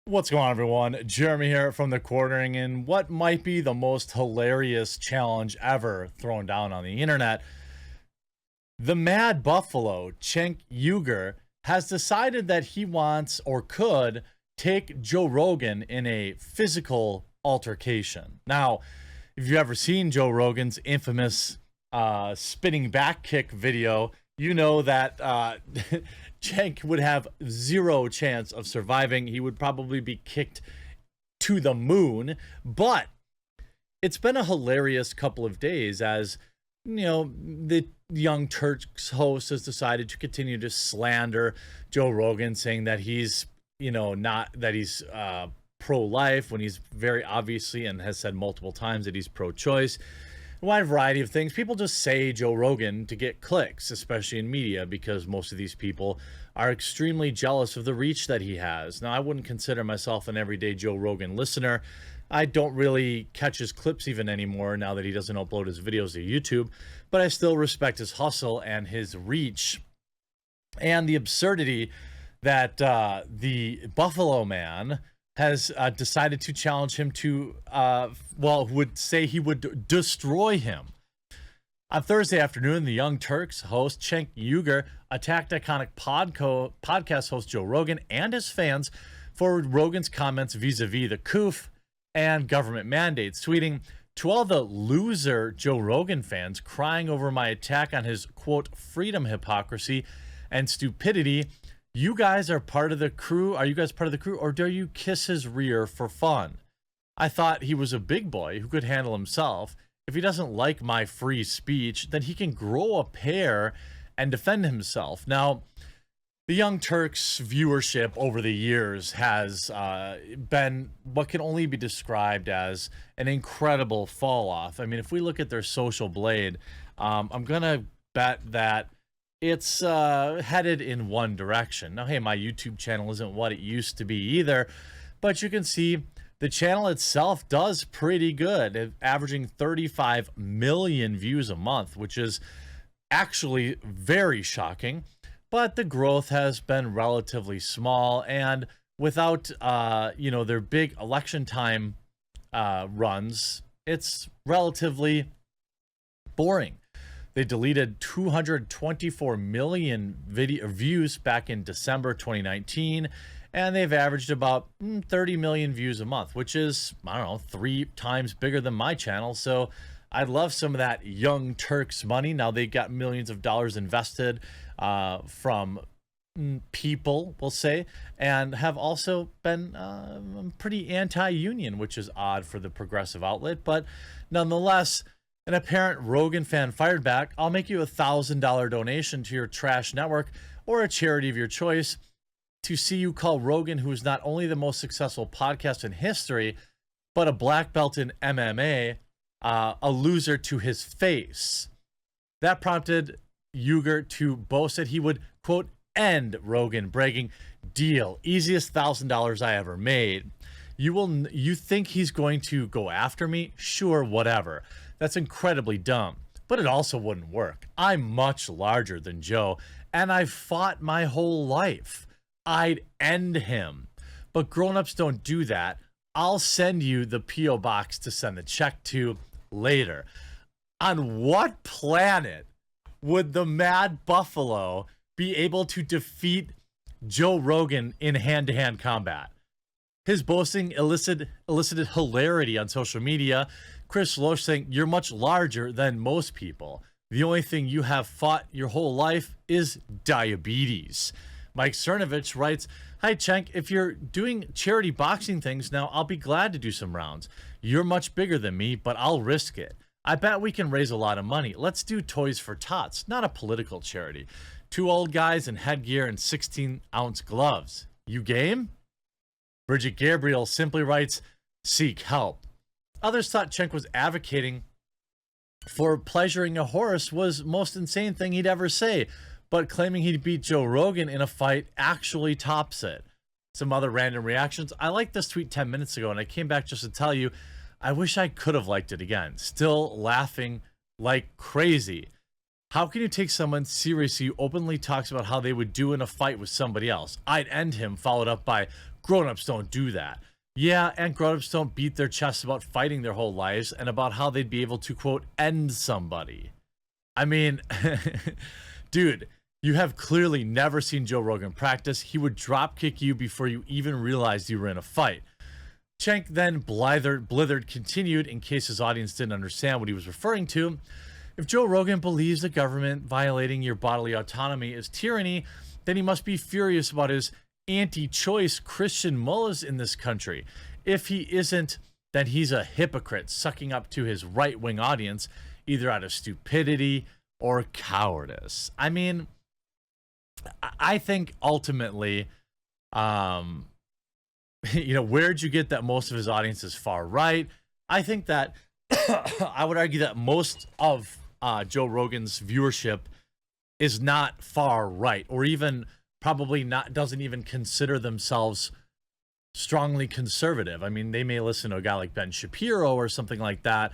What's going on, everyone? Jeremy here from the Quartering in what might be the most hilarious challenge ever thrown down on the internet. The Mad Buffalo, Cenk Uygur, has decided that he wants or could take Joe Rogan in a physical altercation. Now, if you've ever seen Joe Rogan's infamous spinning back kick video, you know that Cenk would have zero chance of surviving. He would probably be kicked to the moon. But it's been a hilarious couple of days as, you know, the Young Turks host has decided to continue to slander Joe Rogan, saying that he's, not that he's pro-life when he's very obviously and has said multiple times that he's pro-choice. A wide variety of things. People just say Joe Rogan to get clicks, especially in media, because most of these people are extremely jealous of the reach that he has. Now, I wouldn't consider myself an everyday Joe Rogan listener. I don't really catch his clips even anymore now that he doesn't upload his videos to YouTube, but I still respect his hustle and his reach and the absurdity that the Buffalo Man has decided to challenge him to, would say he would destroy him. On Thursday afternoon, the Young Turks host Cenk Uygur attacked iconic podcast host Joe Rogan and his fans for Rogan's comments vis-a-vis the COOF and government mandates, tweeting, "To all the loser Joe Rogan fans crying over my attack on his, quote, freedom hypocrisy and stupidity, you guys are part of the crew. Are you guys part of the crew, or do you kiss his rear for fun? I thought he was a big boy who could handle himself. If he doesn't like my free speech, then he can grow a pair and defend himself." Now, the Young Turks' viewership over the years has been what can only be described as an incredible fall off. I mean, if we look at their social blade, I'm going to bet that it's headed in one direction. Now, hey, my YouTube channel isn't what it used to be either, but you can see the channel itself does pretty good, averaging 35 million views a month, which is actually very shocking. But the growth has been relatively small, and without their big election time runs, it's relatively boring. They deleted 224 million video views back in December 2019, and they've averaged about 30 million views a month, which is, I don't know, 3 times bigger than my channel. So I'd love some of that Young Turks money. Now they got millions of dollars invested from people, we'll say, and have also been pretty anti-union, which is odd for the progressive outlet. But nonetheless, an apparent Rogan fan fired back, "I'll make you $1,000 donation to your trash network or a charity of your choice to see you call Rogan, who is not only the most successful podcast in history, but a black belt in MMA, a loser to his face." That prompted Uygur to boast that he would, quote, end Rogan, bragging, "Deal, easiest $1,000 I ever made. You think he's going to go after me? Sure, whatever. That's incredibly dumb, but it also wouldn't work. I'm much larger than Joe, and I've fought my whole life. I'd end him. But grown-ups don't do that. I'll send you the P.O. box to send the check to later." On what planet would the Mad Buffalo be able to defeat Joe Rogan in hand-to-hand combat? His boasting elicited hilarity on social media. Chris Loesch saying, "You're much larger than most people. The only thing you have fought your whole life is diabetes." Mike Cernovich writes, "Hi, Cenk. If you're doing charity boxing things now, I'll be glad to do some rounds. You're much bigger than me, but I'll risk it. I bet we can raise a lot of money. Let's do Toys for Tots, not a political charity. 2 old guys in headgear and 16-ounce gloves. You game?" Bridget Gabriel simply writes, "Seek help." Others thought Cenk was advocating for pleasuring a horse was most insane thing he'd ever say, but claiming he'd beat Joe Rogan in a fight actually tops it. Some other random reactions. I liked this tweet 10 minutes ago, and I came back just to tell you, I wish I could have liked it again. Still laughing like crazy. How can you take someone seriously who openly talks about how they would do in a fight with somebody else? I'd end him, followed up by, Grown-ups don't do that. Yeah, and grown-ups don't beat their chests about fighting their whole lives and about how they'd be able to, quote, end somebody. I mean, dude, you have clearly never seen Joe Rogan practice. He would drop kick you before you even realized you were in a fight. Cenk then blithered continued in case his audience didn't understand what he was referring to. If Joe Rogan believes the government violating your bodily autonomy is tyranny, then he must be furious about his anti-choice Christian mullahs in this country. If he isn't, then he's a hypocrite sucking up to his right-wing audience, either out of stupidity or cowardice. I mean, I think ultimately, where'd you get that most of his audience is far right? I think that I would argue that most of Joe Rogan's viewership is not far right, or even probably not, doesn't even consider themselves strongly conservative. I mean, they may listen to a guy like Ben Shapiro or something like that,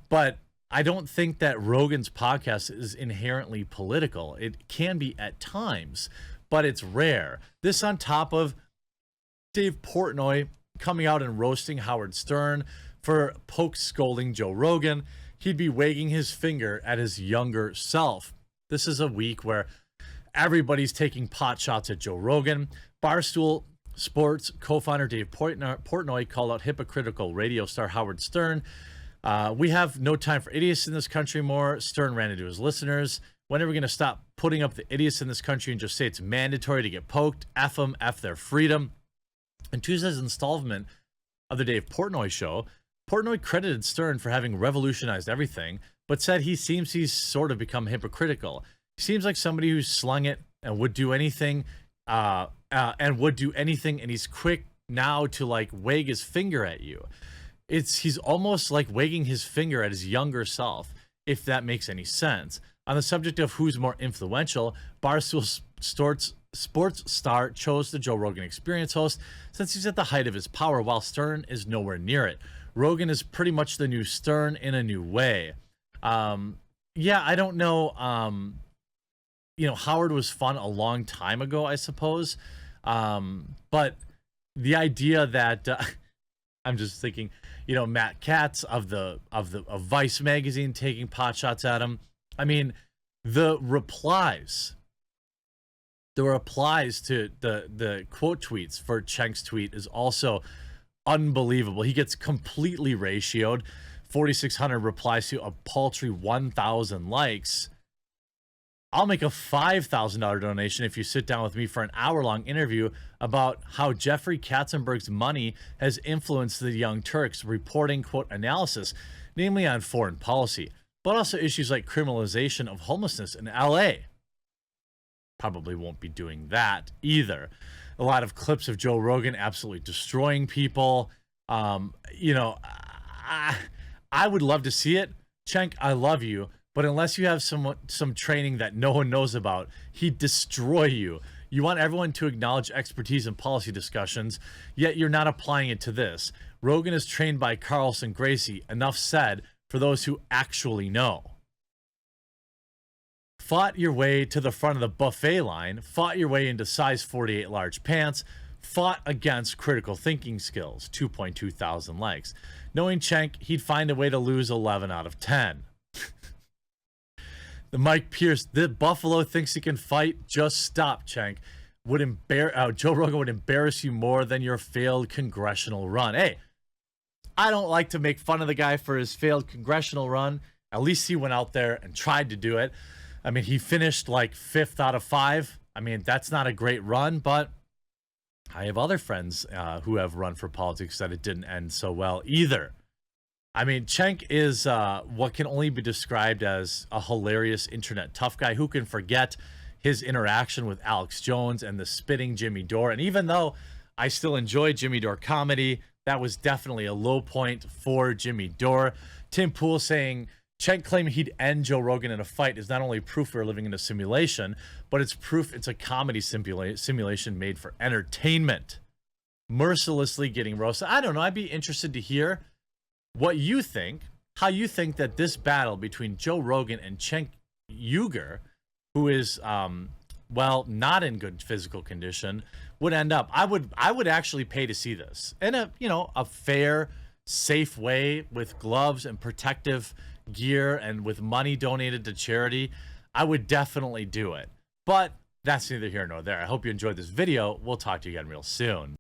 but I don't think that Rogan's podcast is inherently political. It can be at times, but it's rare. This on top of Dave Portnoy coming out and roasting Howard Stern for poke scolding Joe Rogan. He'd be wagging his finger at his younger self. This is a week where everybody's taking pot shots at Joe Rogan. Barstool Sports co-founder Dave Portnoy called out hypocritical radio star Howard Stern. We have no time for idiots in this country more. Stern ran into his listeners. When are we going to stop putting up the idiots in this country and just say it's mandatory to get poked? F them, F their freedom. In Tuesday's installment of the Dave Portnoy show, Portnoy credited Stern for having revolutionized everything, but said he's sort of become hypocritical. He seems like somebody who's slung it and would do anything, and he's quick now to like wag his finger at you. He's almost like wagging his finger at his younger self, if that makes any sense. On the subject of who's more influential, Barstool Sports star chose the Joe Rogan Experience host since he's at the height of his power, while Stern is nowhere near it. Rogan is pretty much the new Stern in a new way. I don't know. Howard was fun a long time ago, I suppose. But the idea that I'm just thinking, Matt Katz of Vice magazine taking pot shots at him. I mean, the replies to the quote tweets for Cenk's tweet is also unbelievable. He gets completely ratioed. 4,600 replies to a paltry 1,000 likes. I'll make a $5,000 donation if you sit down with me for an hour-long interview about how Jeffrey Katzenberg's money has influenced the Young Turks, reporting, quote, analysis, namely on foreign policy, but also issues like criminalization of homelessness in LA. Probably won't be doing that either. A lot of clips of Joe Rogan absolutely destroying people. I would love to see it. Cenk, I love you. But unless you have some training that no one knows about, he'd destroy you. You want everyone to acknowledge expertise in policy discussions, yet you're not applying it to this. Rogan is trained by Carlson Gracie. Enough said for those who actually know. Fought your way to the front of the buffet line, fought your way into size 48 large pants, fought against critical thinking skills, 2.2 thousand likes. Knowing Cenk, he'd find a way to lose 11 out of 10. The Mike Pierce, the Buffalo thinks he can fight. Just stop, Cenk. Joe Rogan would embarrass you more than your failed congressional run. Hey, I don't like to make fun of the guy for his failed congressional run. At least he went out there and tried to do it. I mean, he finished like 5th out of 5. I mean, that's not a great run, but I have other friends who have run for politics that it didn't end so well either. I mean, Cenk is what can only be described as a hilarious internet tough guy. Who can forget his interaction with Alex Jones and the spitting Jimmy Dore? And even though I still enjoy Jimmy Dore comedy, that was definitely a low point for Jimmy Dore. Tim Pool saying Cenk claiming he'd end Joe Rogan in a fight is not only proof we're living in a simulation, but it's proof it's a comedy simulation made for entertainment. Mercilessly getting roasted. I don't know. I'd be interested to hear what you think, how you think that this battle between Joe Rogan and Cenk Uygur, who is well, not in good physical condition, would end up. I would actually pay to see this in a, you know, a fair, safe way with gloves and protective gear and with money donated to charity. I would definitely do it. But that's neither here nor there. I hope you enjoyed this video. We'll talk to you again real soon.